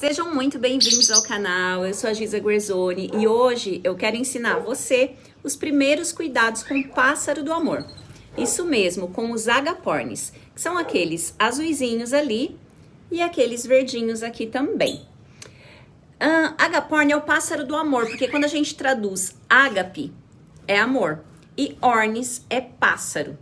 Sejam muito bem-vindos ao canal, eu sou a Giza Guerzoni e hoje eu quero ensinar você os primeiros cuidados com o pássaro do amor. Isso mesmo, com os agapornis, que são aqueles azuizinhos ali e aqueles verdinhos aqui também. Agaporn é o pássaro do amor, porque quando a gente traduz ágape é amor e ornis é pássaro.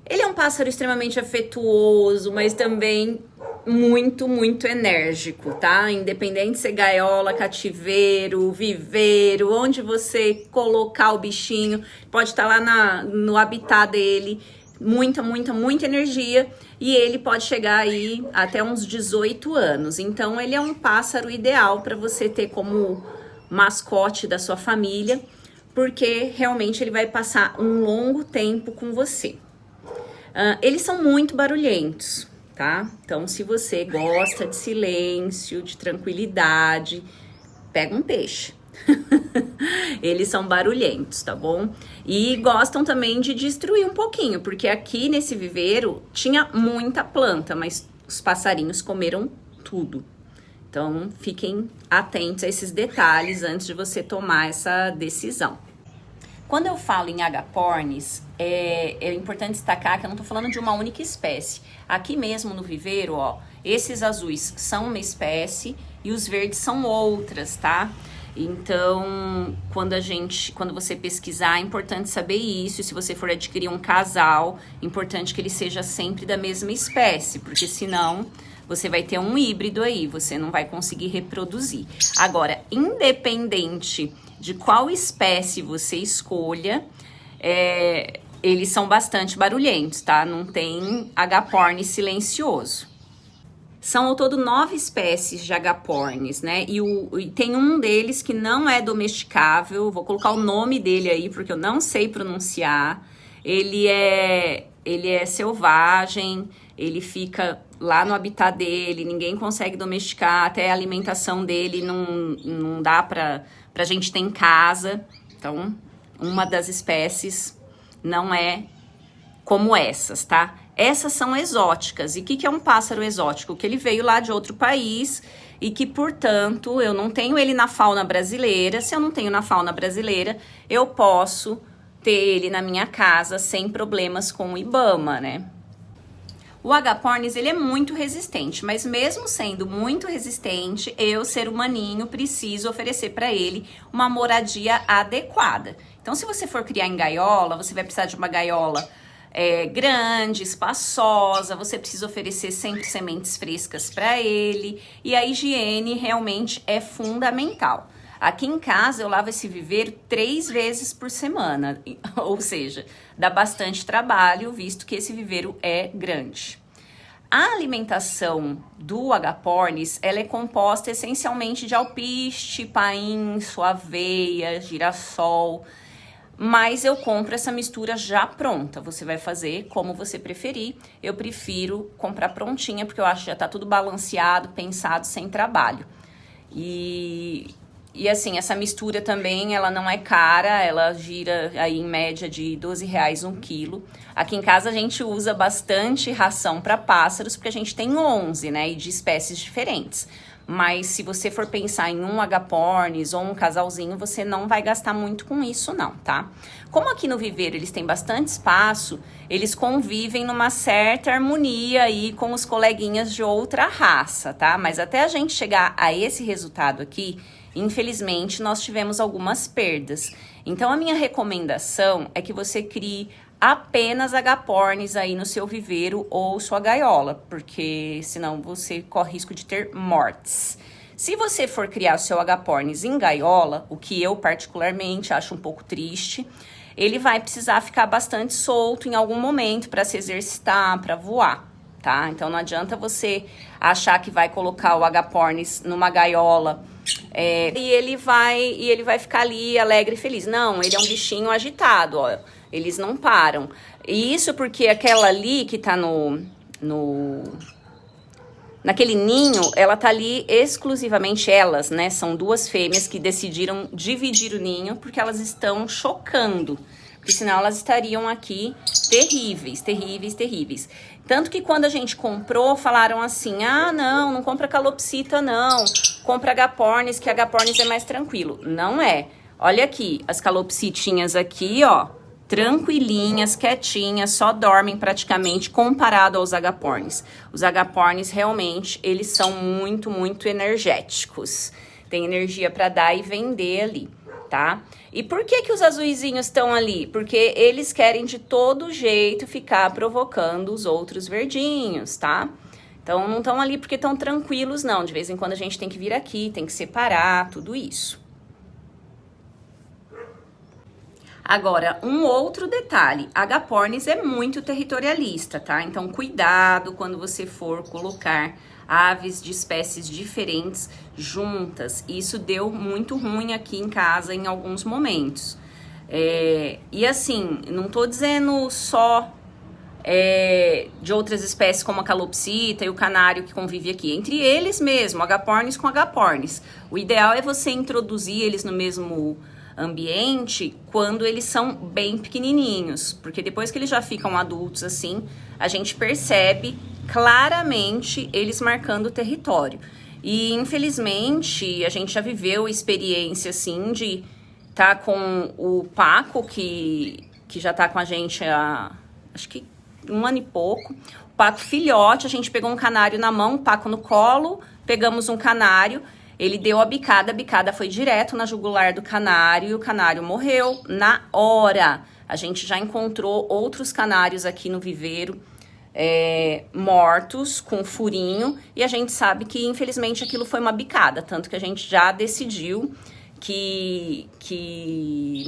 Ele é um pássaro extremamente afetuoso, mas também muito enérgico, tá? Independente se é gaiola, cativeiro, viveiro, onde você colocar o bichinho, pode estar lá no habitat dele, muita energia, e ele pode chegar aí até uns 18 anos. Então ele é um pássaro ideal para você ter como mascote da sua família, porque realmente ele vai passar um longo tempo com você. Eles são muito barulhentos, tá? Então, se você gosta de silêncio, de tranquilidade, pega um peixe. Eles são barulhentos, tá bom? E gostam também de destruir um pouquinho, porque aqui nesse viveiro tinha muita planta, mas os passarinhos comeram tudo. Então, fiquem atentos a esses detalhes antes de você tomar essa decisão. Quando eu falo em agapornis, é importante destacar que eu não estou falando de uma única espécie. Aqui mesmo no viveiro, ó, esses azuis são uma espécie e os verdes são outras, tá? Então, quando você pesquisar, é importante saber isso. E se você for adquirir um casal, é importante que ele seja sempre da mesma espécie, porque senão você vai ter um híbrido aí, você não vai conseguir reproduzir. Agora, independente de qual espécie você escolha, eles são bastante barulhentos, tá? Não tem agapornis silencioso. São ao todo 9 espécies de agapornis, né? E tem um deles que não é domesticável, vou colocar o nome dele aí porque eu não sei pronunciar. Ele é selvagem, ele fica lá no habitat dele, ninguém consegue domesticar, até a alimentação dele não dá pra gente ter em casa. Então, uma das espécies não é como essas, tá? Essas são exóticas. E o que é um pássaro exótico? Que ele veio lá de outro país e que, portanto, eu não tenho ele na fauna brasileira. Se eu não tenho na fauna brasileira, eu posso ter ele na minha casa sem problemas com o IBAMA, né? O agapornis, ele é muito resistente, mas mesmo sendo muito resistente, eu, ser humaninho, preciso oferecer para ele uma moradia adequada. Então, se você for criar em gaiola, você vai precisar de uma gaiola grande, espaçosa, você precisa oferecer sempre sementes frescas para ele, e a higiene realmente é fundamental. Aqui em casa eu lavo esse viveiro 3 vezes por semana, ou seja, dá bastante trabalho, visto que esse viveiro é grande. A alimentação do agapornis, ela é composta essencialmente de alpiste, painço, aveia, girassol, mas eu compro essa mistura já pronta. Você vai fazer como você preferir. Eu prefiro comprar prontinha, porque eu acho que já tá tudo balanceado, pensado, sem trabalho. E assim, essa mistura também, ela não é cara, ela gira aí em média de R$12 um quilo. Aqui em casa a gente usa bastante ração para pássaros, porque a gente tem 11, né, e de espécies diferentes. Mas se você for pensar em um agapornis ou um casalzinho, você não vai gastar muito com isso não, tá? Como aqui no viveiro eles têm bastante espaço, eles convivem numa certa harmonia aí com os coleguinhas de outra raça, tá? Mas até a gente chegar a esse resultado aqui, infelizmente, nós tivemos algumas perdas. Então, a minha recomendação é que você crie apenas agapornis aí no seu viveiro ou sua gaiola, porque senão você corre risco de ter mortes. Se você for criar o seu agapornis em gaiola, o que eu particularmente acho um pouco triste, ele vai precisar ficar bastante solto em algum momento para se exercitar, para voar, tá? Então, não adianta você achar que vai colocar o agapornis numa gaiola e ele vai ficar ali alegre e feliz. Não, ele é um bichinho agitado, ó. Eles não param. E isso porque aquela ali que tá naquele ninho, ela tá ali exclusivamente, elas, né? São 2 fêmeas que decidiram dividir o ninho porque elas estão chocando. porque senão elas estariam aqui terríveis, terríveis, terríveis. Tanto que quando a gente comprou, falaram assim, ah, não compra calopsita não, compra agapornis, que agapornis é mais tranquilo. Não é. Olha aqui, as calopsitinhas aqui, ó, tranquilinhas, quietinhas, só dormem praticamente comparado aos agapornis. Os agapornis realmente, eles são muito, muito energéticos. Tem energia para dar e vender ali, tá? E por que que os azuizinhos estão ali? Porque eles querem de todo jeito ficar provocando os outros verdinhos, tá? Então não estão ali porque estão tranquilos não. De vez em quando a gente tem que vir aqui, tem que separar, tudo isso. Agora, um outro detalhe, agapornis é muito territorialista, tá? Então, cuidado quando você for colocar aves de espécies diferentes juntas. Isso deu muito ruim aqui em casa em alguns momentos. E assim, não tô dizendo só de outras espécies como a calopsita e o canário que convive aqui. Entre eles mesmo, agapornis com agapornis. O ideal é você introduzir eles no mesmo ambiente quando eles são bem pequenininhos, porque depois que eles já ficam adultos assim, a gente percebe claramente eles marcando o território. E infelizmente a gente já viveu experiência assim de tá com o Paco que já tá com a gente há acho que 1 ano e pouco. O Paco filhote, a gente pegou um canário na mão, o Paco no colo, pegamos um canário. Ele deu a bicada foi direto na jugular do canário e o canário morreu na hora. A gente já encontrou outros canários aqui no viveiro mortos, com furinho, e a gente sabe que infelizmente aquilo foi uma bicada, tanto que a gente já decidiu que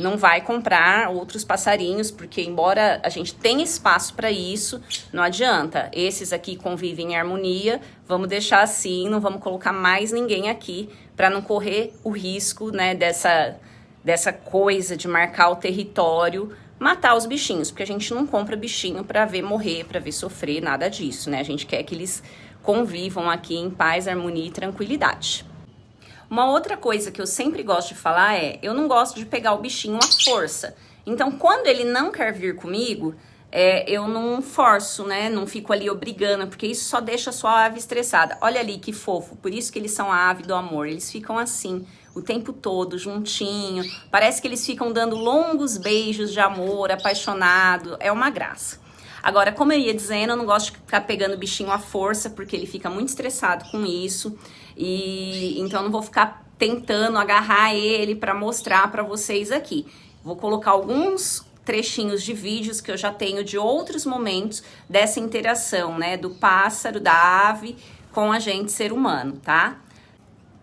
não vai comprar outros passarinhos, porque embora a gente tenha espaço para isso, não adianta. Esses aqui convivem em harmonia, vamos deixar assim, não vamos colocar mais ninguém aqui para não correr o risco, né, dessa coisa de marcar o território, matar os bichinhos, porque a gente não compra bichinho para ver morrer, para ver sofrer, nada disso, né? A gente quer que eles convivam aqui em paz, harmonia e tranquilidade. Uma outra coisa que eu sempre gosto de falar eu não gosto de pegar o bichinho à força. Então, quando ele não quer vir comigo, eu não forço, né? Não fico ali obrigando, porque isso só deixa a sua ave estressada. Olha ali que fofo, por isso que eles são a ave do amor. Eles ficam assim, o tempo todo, juntinho. Parece que eles ficam dando longos beijos de amor, apaixonado. É uma graça. Agora, como eu ia dizendo, eu não gosto de ficar pegando o bichinho à força, porque ele fica muito estressado com isso. E então eu não vou ficar tentando agarrar ele para mostrar para vocês aqui. Vou colocar alguns trechinhos de vídeos que eu já tenho de outros momentos dessa interação, né, do pássaro, da ave com a gente, ser humano, tá?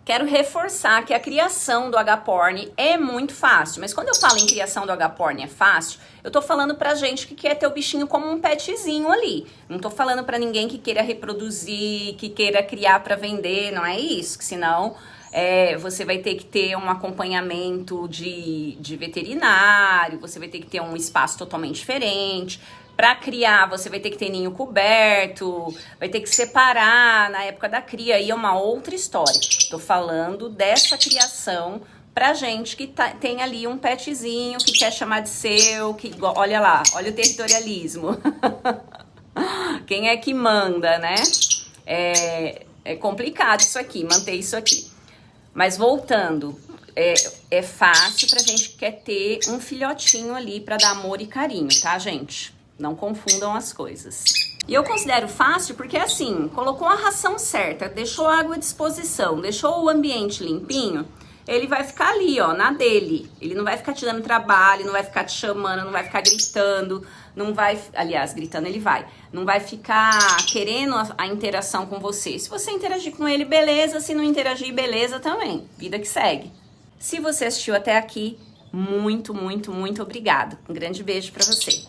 Quero reforçar que a criação do agaporni é muito fácil, mas quando eu falo em criação do agaporni é fácil, eu tô falando pra gente que quer ter o bichinho como um petzinho ali. Não tô falando pra ninguém que queira reproduzir, que queira criar pra vender, não é isso, que senão você vai ter que ter um acompanhamento de veterinário, você vai ter que ter um espaço totalmente diferente. Para criar, você vai ter que ter ninho coberto, vai ter que separar na época da cria, aí é uma outra história. Tô falando dessa criação pra gente que tem ali um petzinho, que quer chamar de seu, que olha lá, olha o territorialismo. Quem é que manda, né? É complicado isso aqui, manter isso aqui. Mas voltando, é fácil pra gente que quer ter um filhotinho ali pra dar amor e carinho, tá, gente? Não confundam as coisas. E eu considero fácil porque, assim, colocou a ração certa, deixou a água à disposição, deixou o ambiente limpinho, ele vai ficar ali, ó, na dele. Ele não vai ficar te dando trabalho, não vai ficar te chamando, não vai ficar gritando, não vai... Aliás, gritando ele vai. Não vai ficar querendo a interação com você. Se você interagir com ele, beleza. Se não interagir, beleza também. Vida que segue. Se você assistiu até aqui, muito, muito, muito obrigado. Um grande beijo pra você.